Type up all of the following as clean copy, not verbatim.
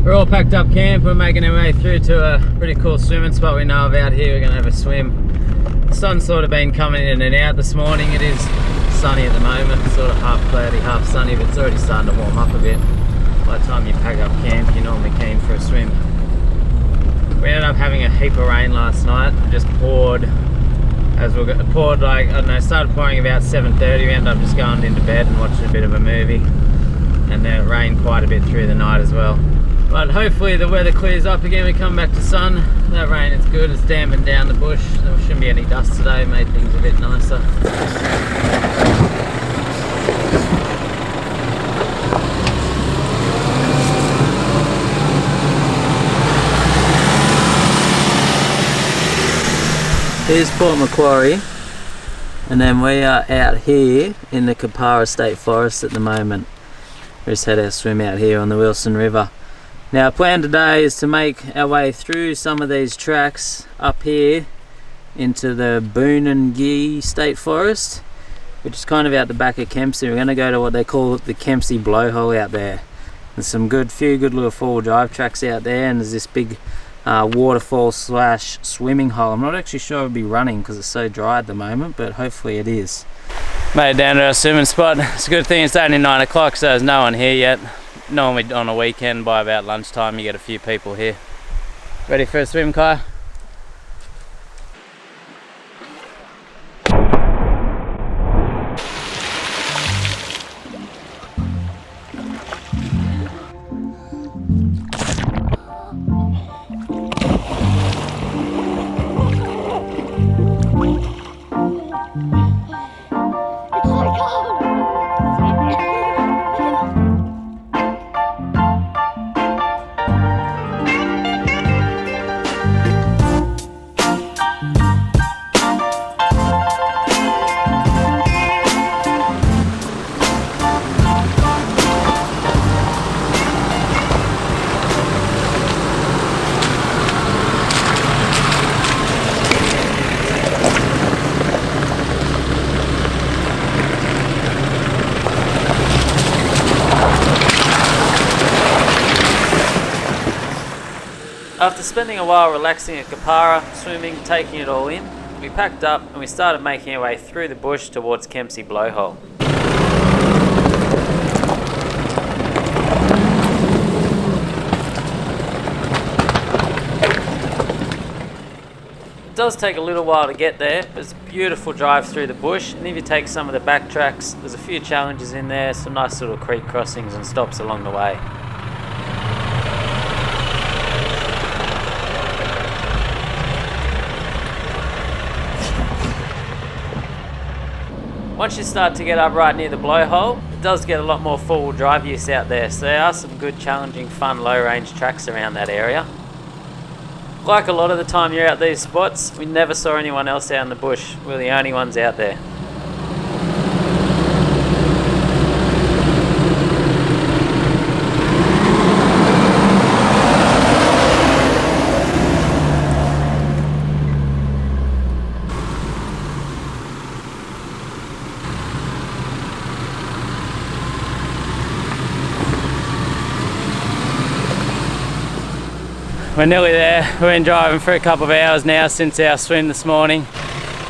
We're all packed up camp. We're making our way through to a pretty cool swimming spot we know of out here. We're going to have a swim. The sun's sort of been coming in and out this morning. It is sunny at the moment, sort of half cloudy, half sunny, but it's already starting to warm up a bit. By the time you pack up camp, you're normally keen for a swim. We ended up having a heap of rain last night. It just poured as we poured, like, I don't know, started pouring about 7:30. We ended up just going into bed and watching a bit of a movie. And then it rained quite a bit through the night as well. But hopefully the weather clears up again, we come back to sun. That rain is good, it's dampened down the bush. There shouldn't be any dust today, made things a bit nicer. Here's Port Macquarie, and then we are out here in the Kempsey State Forest at the moment. We just had our swim out here on the Wilson River. Now, our plan today is to make our way through some of these tracks up here into the Boonangi State Forest, which is kind of out the back of Kempsey. We're going to go to what they call the Kempsey Blowhole out there. There's some few good little four-wheel drive tracks out there, and there's this big waterfall / swimming hole. I'm not actually sure it'll be running because it's so dry at the moment, but hopefully it is. Made it down to our swimming spot. It's a good thing it's only 9 o'clock, so there's no one here yet. Normally on a weekend by about lunchtime you get a few people here. Ready for a swim, Kai? After spending a while relaxing at Kapara, swimming, taking it all in, we packed up and we started making our way through the bush towards Kempsey Blowhole. It does take a little while to get there, but it's a beautiful drive through the bush, and if you take some of the back tracks, there's a few challenges in there, some nice little creek crossings and stops along the way. Once you start to get up right near the blowhole, it does get a lot more four-wheel drive use out there, so there are some good, challenging, fun, low-range tracks around that area. Like a lot of the time you're out these spots, we never saw anyone else out in the bush. We're the only ones out there. We're nearly there. We've been driving for a couple of hours now since our swim this morning.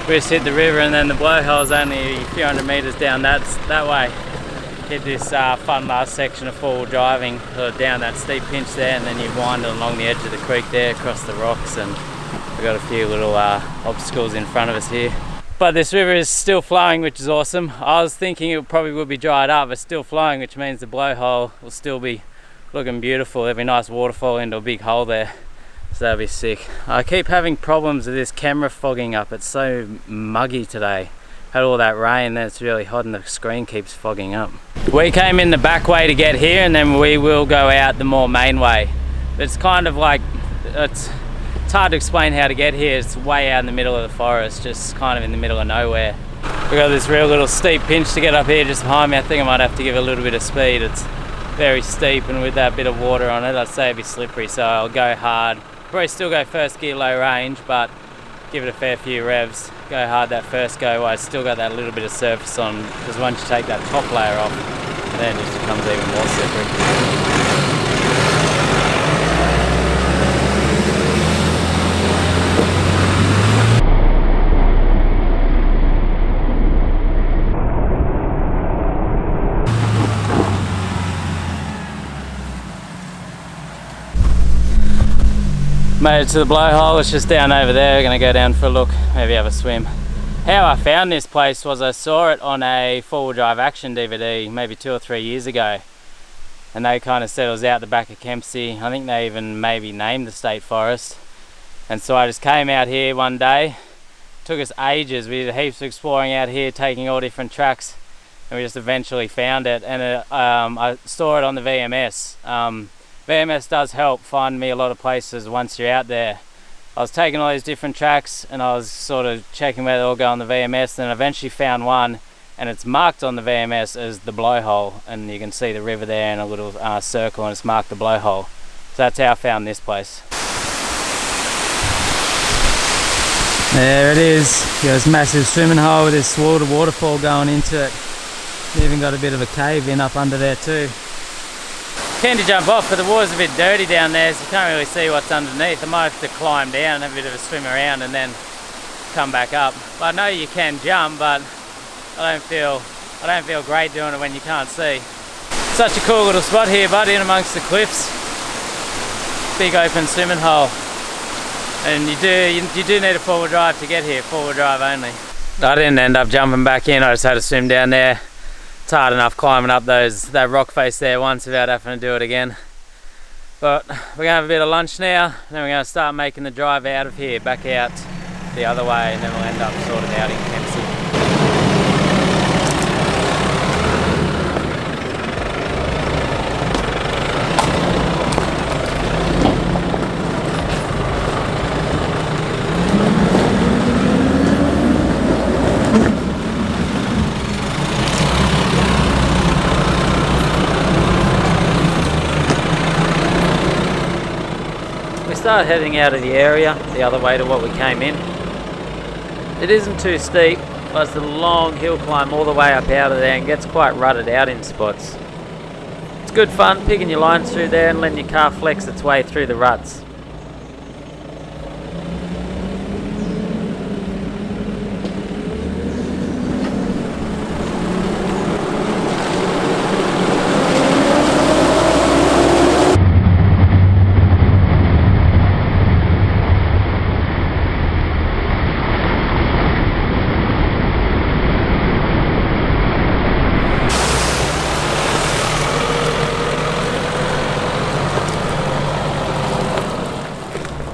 We just hit the river, and then the blowhole's only a few hundred metres down that way. Hit this fun last section of four-wheel driving down that steep pinch there, and then you wind along the edge of the creek there across the rocks, and we've got a few little obstacles in front of us here. But this river is still flowing, which is awesome. I was thinking it probably would be dried up, but still flowing, which means the blowhole will still be looking beautiful. There'll be a nice waterfall into a big hole there, so that'll be sick. I keep having problems with this camera fogging up. It's so muggy today. Had all that rain, then it's really hot and the screen keeps fogging up. We came in the back way to get here, and then we will go out the more main way. It's kind of like, it's hard to explain how to get here. It's way out in the middle of the forest, just kind of in the middle of nowhere. We've got this real little steep pinch to get up here just behind me. I think I might have to give it a little bit of speed. It's very steep, and with that bit of water on it, I'd say it'd be slippery, so I'll go hard. Probably still go first gear low range, but give it a fair few revs. Go hard that first go while it's still got that little bit of surface on, because once you take that top layer off, then it just becomes even more slippery. Made it to the blowhole. It's just down over there. We're gonna go down for a look, maybe have a swim. How I found this place was I saw it on a four-wheel drive action DVD maybe 2 or 3 years ago, and they kind of said it was out the back of Kempsey. I think they even maybe named the state forest, and so I just came out here one day. Took us ages. We did heaps of exploring out here, taking all different tracks, and we just eventually found it. And I saw it on the VMS. VMS does help find me a lot of places once you're out there. I was taking all these different tracks, and I was sort of checking where they all go on the VMS, and eventually found one, and it's marked on the VMS as the blowhole, and you can see the river there in a little circle, and it's marked the blowhole. So that's how I found this place. There it is. Got this massive swimming hole with this waterfall going into it. Even got a bit of a cave in up under there too. Keen to jump off, but the water's a bit dirty down there, so you can't really see what's underneath. I might have to climb down and have a bit of a swim around and then come back up. But I know you can jump, but I don't feel great doing it when you can't see. Such a cool little spot here, bud, in amongst the cliffs. Big open swimming hole. And you do need a four-wheel drive to get here, four-wheel drive only. I didn't end up jumping back in, I just had to swim down there. It's hard enough climbing up that rock face there once without having to do it again. But we're gonna have a bit of lunch now, and then we're gonna start making the drive out of here, back out the other way, and then we'll end up sorted out in Kempsey. Start heading out of the area the other way to what we came in. It isn't too steep, but it's a long hill climb all the way up out of there and gets quite rutted out in spots. It's good fun picking your lines through there and letting your car flex its way through the ruts.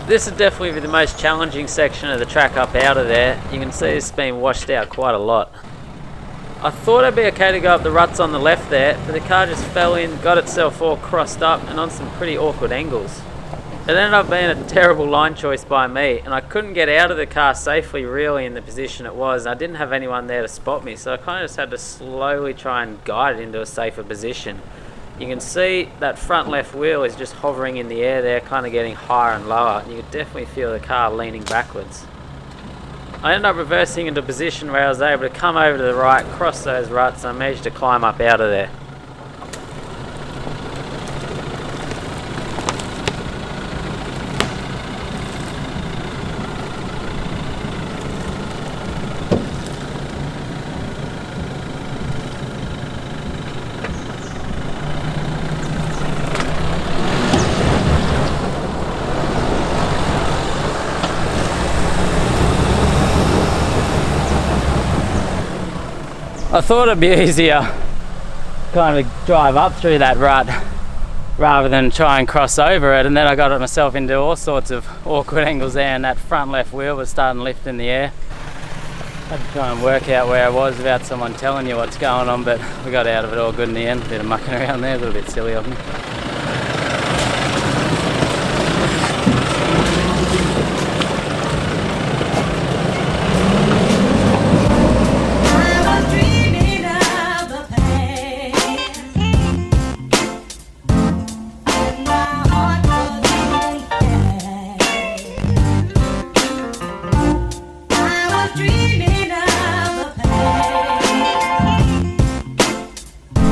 This would definitely be the most challenging section of the track up out of there. You can see it's been washed out quite a lot. I thought I'd be okay to go up the ruts on the left there, but the car just fell in, got itself all crossed up and on some pretty awkward angles. It ended up being a terrible line choice by me, and I couldn't get out of the car safely really in the position it was. I didn't have anyone there to spot me, so I kind of just had to slowly try and guide it into a safer position. You can see that front left wheel is just hovering in the air there, kind of getting higher and lower. You could definitely feel the car leaning backwards. I ended up reversing into a position where I was able to come over to the right, cross those ruts, and I managed to climb up out of there. I thought it'd be easier kind of drive up through that rut rather than try and cross over it, and then I got myself into all sorts of awkward angles there, and that front left wheel was starting to lift in the air. I had to try and work out where I was without someone telling you what's going on, but we got out of it all good in the end. A bit of mucking around there, a little bit silly of me.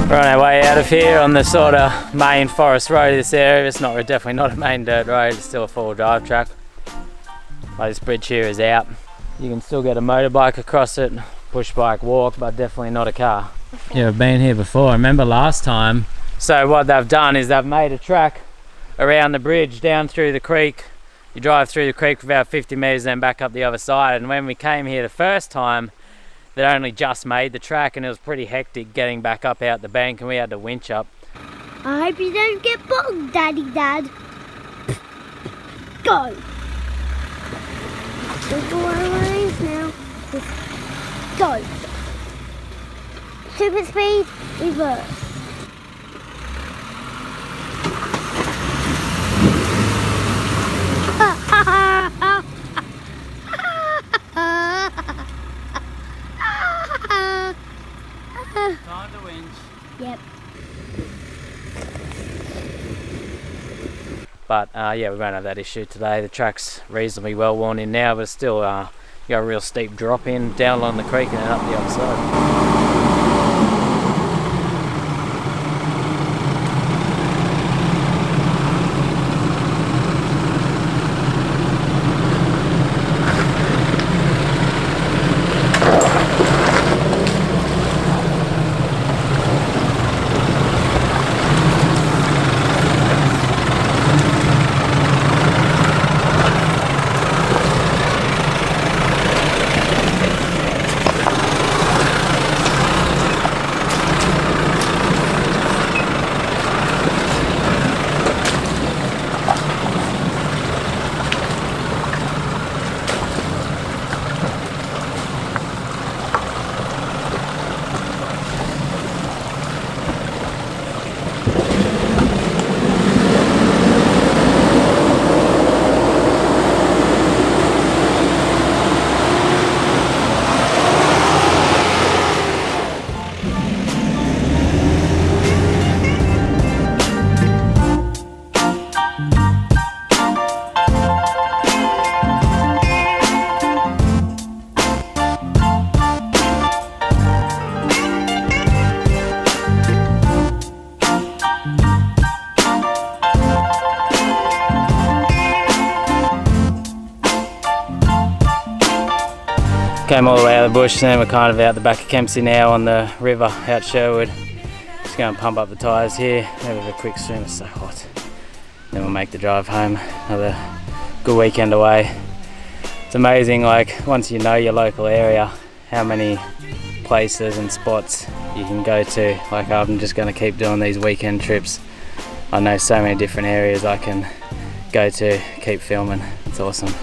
We're on our way out of here on the sort of main forest road of this area. It's not definitely not a main dirt road, it's still a four-wheel drive track. This bridge here is out. You can still get a motorbike across it, push bike, walk, but definitely not a car. Yeah, I've been here before. I remember last time. So what they've done is they've made a track around the bridge down through the creek. You drive through the creek for about 50 metres, then back up the other side. And when we came here the first time, they'd only just made the track, and it was pretty hectic getting back up out the bank, and we had to winch up. I hope you don't get bogged, Dad. Go! Don't go out of lanes now. Just go. Super speed, reverse. Time to winch. Yep. But yeah, we won't have that issue today. The track's reasonably well worn in now, but still you got a real steep drop in down along the creek and then up the other side. Came all the way out of the bush, and then we're kind of out the back of Kempsey now on the river out Sherwood. Just going to pump up the tyres here, have a quick swim, it's so hot. Then we'll make the drive home. Another good weekend away. It's amazing, like, once you know your local area, how many places and spots you can go to. Like, I'm just going to keep doing these weekend trips. I know so many different areas I can go to, keep filming. It's awesome.